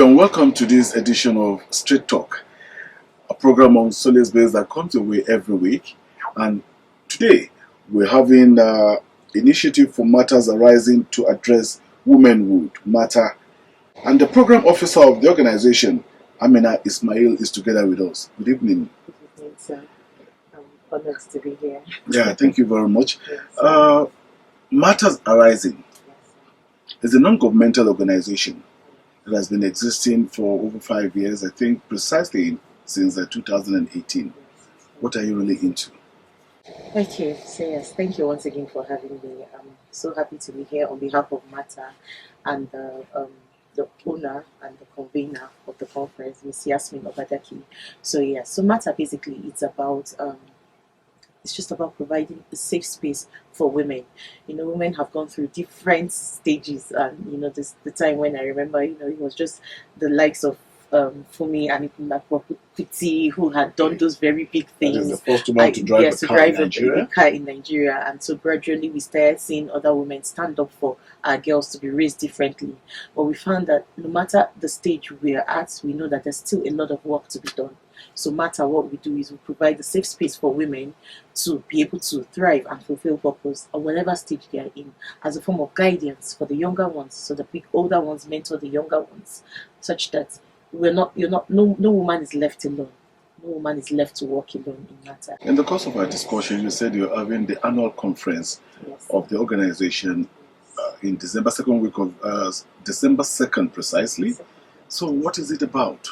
you and welcome to this edition of Street Talk, a program on Solacebase that comes your way every week. And today we're having an initiative for matters arising to address womenhood matter. And the program officer of the organization, Amina Isma'il, is together with us. Good evening. Good evening, sir. I'm honored to be here. Yeah, thank you very much. Yes, Matters Arising yes. is a non-governmental organization that has been existing for over 5 years, I think precisely since 2018. What are you really into? Thank you. So yes, thank you once again for having me. I'm so happy to be here on behalf of Mata and the owner and the convener of the conference, Ms. Yasmin Obadaki. So yes, so Mata basically it's just about providing a safe space for women. You know, women have gone through different stages, and you know, the time when I remember, you know, it was just the likes of Fumi and Kuti who had done those very big things. That is the first woman to drive yes, a car in a Nigeria. car in Nigeria, and so gradually we started seeing other women stand up for our girls to be raised differently. But we found that no matter the stage we are at, we know that there's still a lot of work to be done. So matter what we do is we provide a safe space for women to be able to thrive and fulfill purpose at whatever stage they are in, as a form of guidance for the younger ones, so the big older ones mentor the younger ones, such that no woman is left alone. No woman is left to walk alone in matter. In the course of our discussion, you said you're having the annual conference Yes. of the organization in December 2nd week of December 2nd precisely. So what is it about?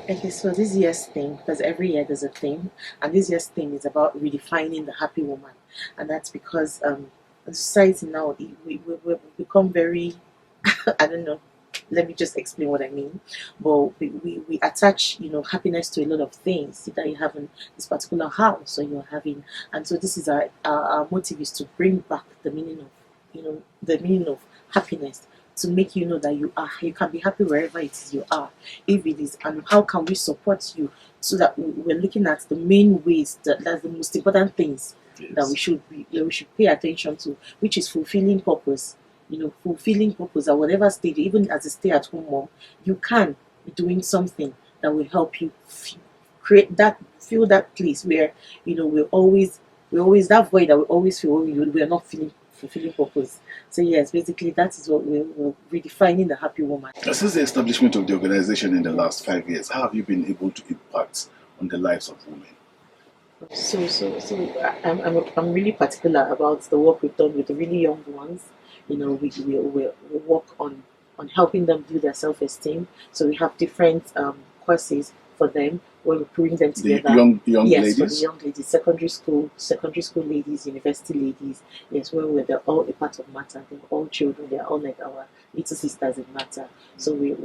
Okay, so this year's theme, because every year there's a theme, and this year's theme is about redefining the happy woman, and that's because in society now we become very I don't know. Let me just explain what I mean. But we attach, you know, happiness to a lot of things. Either you have in this particular house or you're having, and so this is our motive is to bring back the meaning of, you know, the meaning of happiness, to make you know that you can be happy wherever it is you are, if it is, and how can we support you, so that we're looking at the main ways that's the most important things that we should pay attention to, which is fulfilling purpose. You know, fulfilling purpose at whatever stage, even as a stay-at-home mom, you can be doing something that will help you feel that place where, you know, we're always that void that we always feel when we are not feeling fulfilling purpose. So yes, basically that is what we're redefining the happy woman. Since the establishment of the organization in the last 5 years, how have you been able to impact on the lives of women? So I'm really particular about the work we've done with the really young ones. You know, we work on helping them build their self-esteem. So we have different courses for them where we bring them together. The young yes, ladies? for the young ladies, secondary school ladies, university ladies. Yes, where they're all a part of Matter. They're all children. They're all like our little sisters in Matter. So we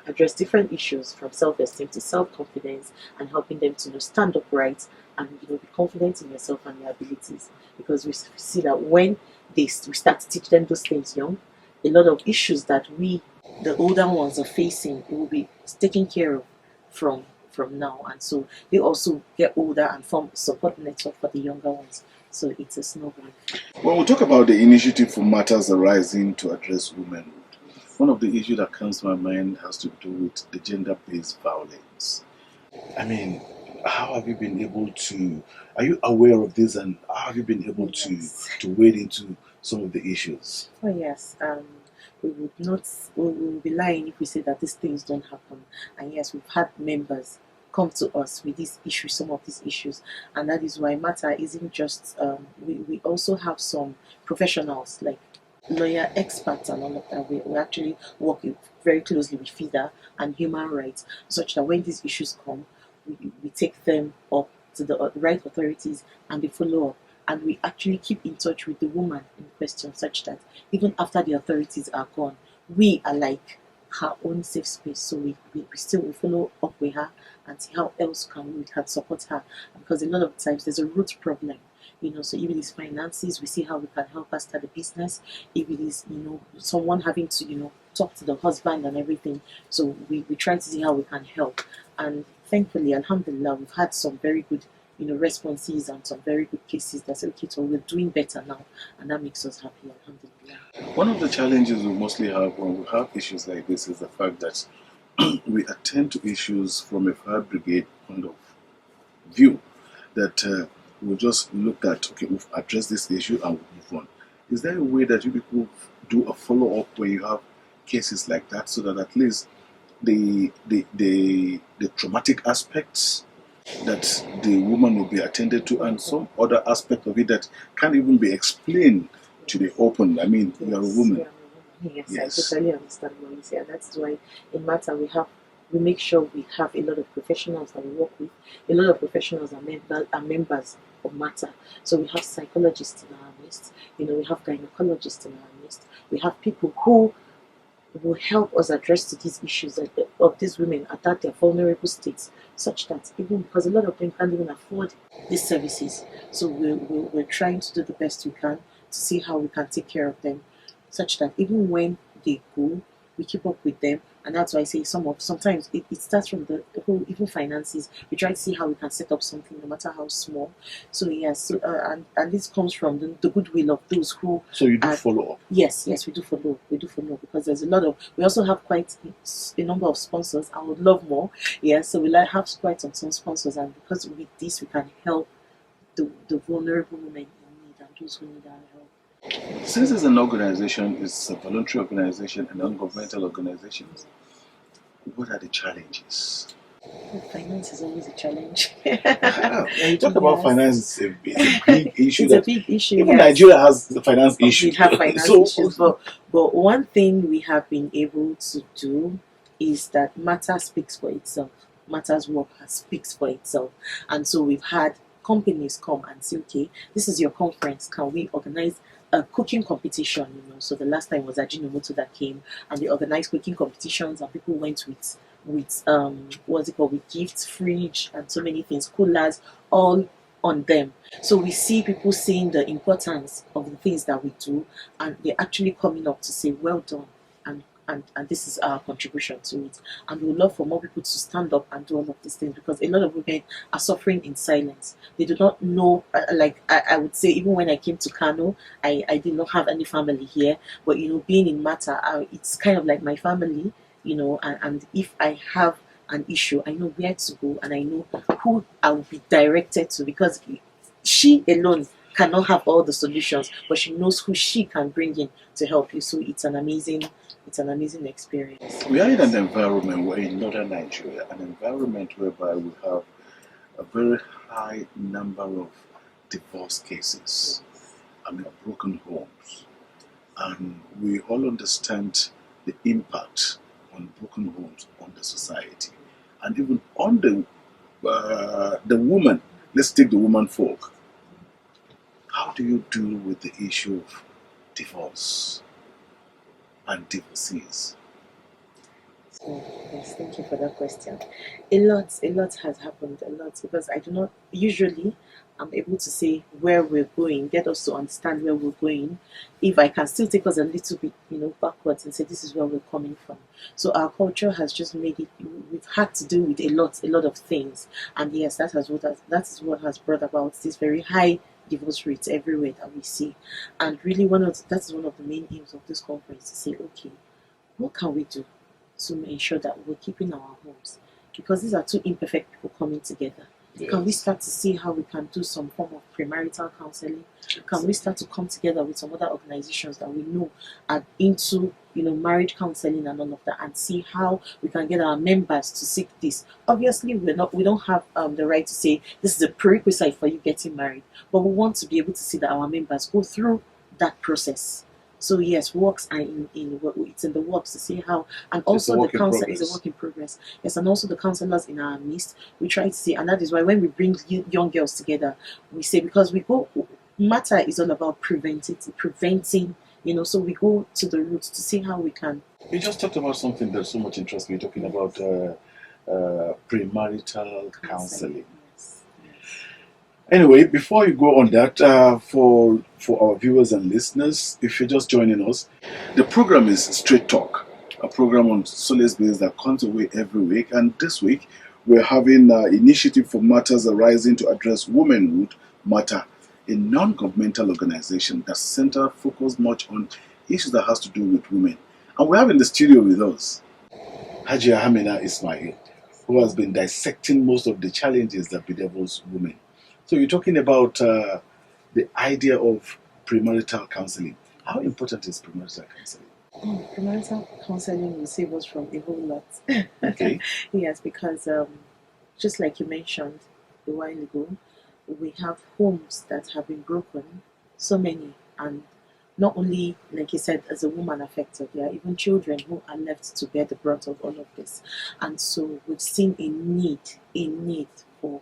address different issues from self-esteem to self-confidence, and helping them to, you know, stand upright and, you know, be confident in yourself and your abilities. Because we see that when we start to teach them those things young, a lot of issues that the older ones, are facing, it will be taken care of from now, and so they also get older and form support network for the younger ones. So it's a snowball. When we talk about the initiative for matters arising to address womenhood, one of the issues that comes to my mind has to do with the gender-based violence. I mean, how have you been able to, are you aware of this, and how have you been able to wade into some of the issues? Oh yes, we would be lying if we say that these things don't happen. And yes, we've had members come to us with these issues, some of these issues, and that is why Matter isn't just. We also have some professionals like lawyer experts and all of that. We actually work very closely with FIDA and human rights, such that when these issues come, we take them up to the right authorities and they follow up. And we actually keep in touch with the woman in question, such that even after the authorities are gone, we are like her own safe space. So we still follow up with her and see how else we can support her. Because a lot of times there's a root problem. You know, so if it is finances, we see how we can help her start a business. If it is, you know, someone having to, you know, talk to the husband and everything. So we try to see how we can help. And thankfully, alhamdulillah, we've had some very good, you know, responses and some very good cases that say, okay, so we're doing better now, and that makes us happy, alhamdulillah. One of the challenges we mostly have when we have issues like this is the fact that we attend to issues from a fire brigade point of view, that we'll just look at, okay, we've addressed this issue and we'll move on. Is there a way that you people do a follow-up when you have cases like that, so that at least the traumatic aspects that the woman will be attended to, and some other aspect of it that can't even be explained to the open? I mean, Yes, you're a woman. Yes, Yes. I totally understand what you say, and that's why in Matter we make sure we have a lot of professionals that we work with. A lot of professionals are members of Matter. So we have psychologists in our midst. We have gynecologists in our midst. We have people who will help us address to these issues of these women at their vulnerable states, such that even because a lot of them can't even afford these services, so we're trying to do the best we can to see how we can take care of them, such that even when they go, we keep up with them. And that's why I say sometimes it starts from the whole even finances. We try to see how we can set up something, no matter how small. So yes, and this comes from the goodwill of those who. So you do follow up. Yes, we do follow. We do follow because there's a lot of. We also have quite a number of sponsors. I would love more. Yeah, so we have quite some sponsors, and because with this we can help the vulnerable women in need and those who need our help. Since it's an organization, it's a voluntary organization, a non-governmental organization, what are the challenges? Finance is always a challenge. When you talk about finance, it's a big issue. It's a big issue. Even Nigeria has the finance issue. We have finance issues, but one thing we have been able to do is that Matter speaks for itself. Matter's work speaks for itself, and so we've had companies come and say, okay, this is your conference. Can we organize a cooking competition? So the last time was Ajinomoto that came, and they organized cooking competitions, and people went with what's it called, with gifts, fridge, and so many things, coolers, all on them. So we see people seeing the importance of the things that we do, and they're actually coming up to say, well done, and this is our contribution to it. And we would love for more people to stand up and do all of these things, because a lot of women are suffering in silence. They do not know, like I would say, even when I came to Kano, I did not have any family here, but being in Matter, it's kind of like my family, and if I have an issue, I know where to go and I know who I will be directed to, because she alone cannot have all the solutions, but she knows who she can bring in to help you. So it's an amazing experience. We are in an environment where in northern Nigeria, an environment whereby we have a very high number of divorce cases, broken homes, and we all understand the impact on broken homes on the society, and even on the woman. Let's take the woman folk. How do you deal with the issue of divorce and divorcees? So, yes, thank you for that question. A lot has happened, because I do not usually I'm able to say where we're going, get us to understand where we're going, if I can still take us a little bit, backwards and say this is where we're coming from. So our culture has just made it. We've had to deal with a lot of things, and yes, that is what has brought about this very high divorce rates everywhere that we see. And really, that is one of the main aims of this conference, to say, okay, what can we do to ensure that we're keeping our homes? Because these are two imperfect people coming together. Yes. Can we start to see how we can do some form of premarital counseling? Can we start to come together with some other organizations that we know are into marriage counseling and all of that, and see how we can get our members to seek this? Obviously, we don't have the right to say this is a prerequisite for you getting married, but we want to be able to see that our members go through that process. So yes, works are it's in the works to see how, and also the counselor is a work in progress. Yes, and also the counselors in our midst, we try to see, and that is why when we bring young girls together, we say, because Matter is all about preventing, so we go to the roots to see how we can. You just talked about something that so much interests me, talking about premarital counseling. Yes. Anyway, before you go on that, for our viewers and listeners, if you're just joining us, the program is Straight Talk, a program on Solacebase that comes away every week. And this week, we're having an initiative for matters arising to address Womenhood Matter, a non-governmental organization that focus much on issues that has to do with women. And we have in the studio with us Hajia Amina Isma'il, who has been dissecting most of the challenges that bedevils women. So you're talking about the idea of premarital counseling. How important is premarital counseling? Premarital counseling will save us from a whole lot. Okay. Yes, because just like you mentioned a while ago, we have homes that have been broken, so many, and not only, like you said, as a woman affected, there are even children who are left to bear the brunt of all of this. And so we've seen a need for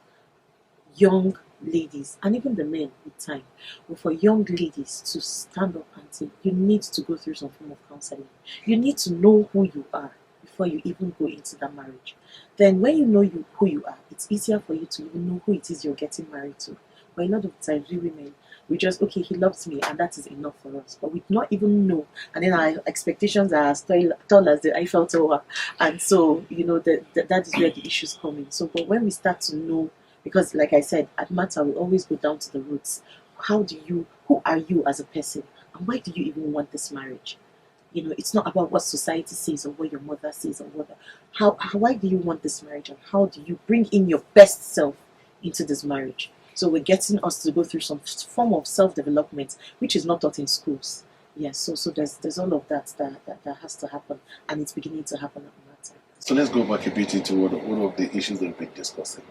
young ladies and even the men with time, but for young ladies to stand up and say, you need to go through some form of counseling. You need to know who you are before you even go into that marriage. Then when you know who you are, it's easier for you to even know who it is you're getting married to. But a lot of times we women, we just, okay, he loves me and that is enough for us. But we do not even know. And then our expectations are as tall as the Eiffel Tower. And so, that is where the issues come in. So, but when we start to know, because like I said, at Matter, we always go down to the roots. Who are you as a person? And why do you even want this marriage? It's not about what society says or what your mother says or why do you want this marriage, and how do you bring in your best self into this marriage? So we're getting us to go through some form of self-development, which is not taught in schools. Yes, so there's all of that has to happen, and it's beginning to happen at Matter. So let's go back a bit into one of the issues that we've been discussing.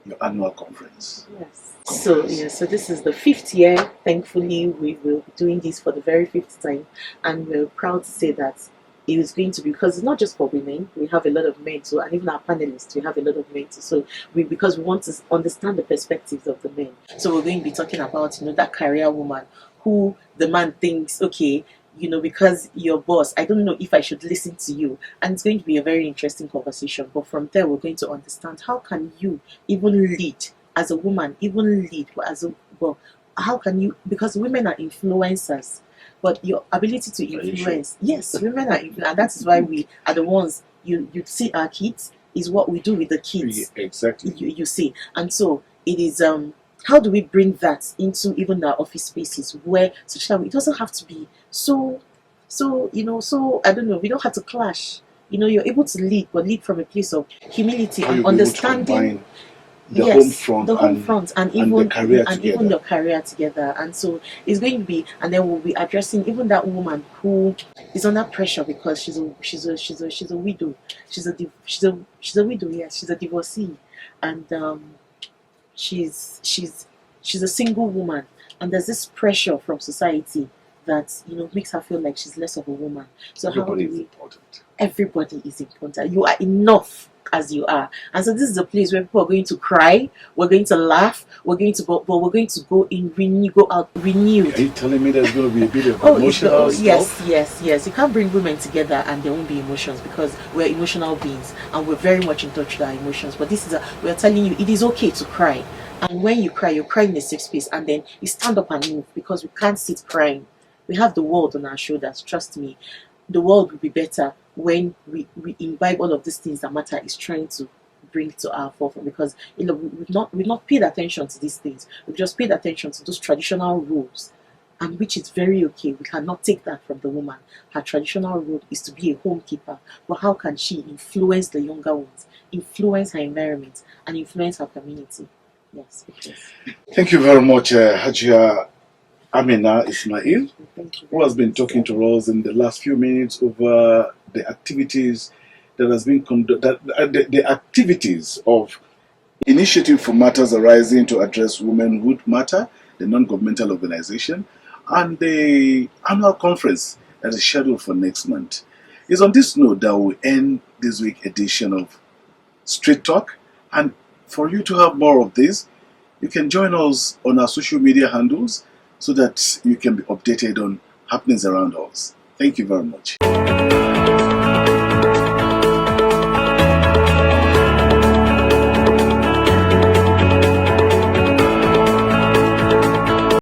Your annual conference. Yes. So this is the 5th year. Thankfully, we will be doing this for the very 5th time, and we're proud to say that it is going to be, because it's not just for women. We have a lot of men too, and even our panelists, we have a lot of men too. So because we want to understand the perspectives of the men. So we're going to be talking about that career woman who the man thinks, okay, because your boss, I don't know if I should listen to you. And it's going to be a very interesting conversation. But from there, we're going to understand, how can you even lead as a woman, how can you, because women are influencers, but your ability to influence, yes, women are influencers, and that is why we are the ones, you see our kids, is what we do with the kids. Yeah, exactly. You see. And so it is, how do we bring that into even our office spaces, where such that it doesn't have to be so I don't know, we don't have to clash. You're able to lead, but lead from a place of humility and understanding. The home front and even your career together. And so it's going to be, and then we'll be addressing even that woman who is under pressure because she's a widow. She's a widow. Yes, she's a divorcee, and she's a single woman, and there's this pressure from society that makes her feel like she's less of a woman. So everybody is important. Everybody is important. You are enough as you are. And so this is a place where people are going to cry, we're going to laugh, we're going to go out renewed. Are you telling me there's going to be a bit of emotional stuff? Yes. You can't bring women together and there won't be emotions, because we're emotional beings and we're very much in touch with our emotions. But we're telling you, it is okay to cry. And when you cry in a safe space, and then you stand up and move, because we can't sit crying. We have the world on our shoulders. Trust me, the world will be better when we imbibe all of these things that Matter is trying to bring to our forefront, because we've not paid attention to these things. We've just paid attention to those traditional roles, and which is very okay. We cannot take that from the woman. Her traditional role is to be a homekeeper, but how can she influence the younger ones, influence her environment, and influence her community? Yes. Thank you very much, Hajia Amina Isma'il, who has been talking to us in the last few minutes over the activities that has been conducted, the activities of Initiative for Matters Arising to Address Womenhood Matter, the non-governmental organization, and the annual conference that is scheduled for next month. It's on this note that we end this week's edition of Street Talk, and for you to have more of this, you can join us on our social media handles so that you can be updated on happenings around us. Thank you very much.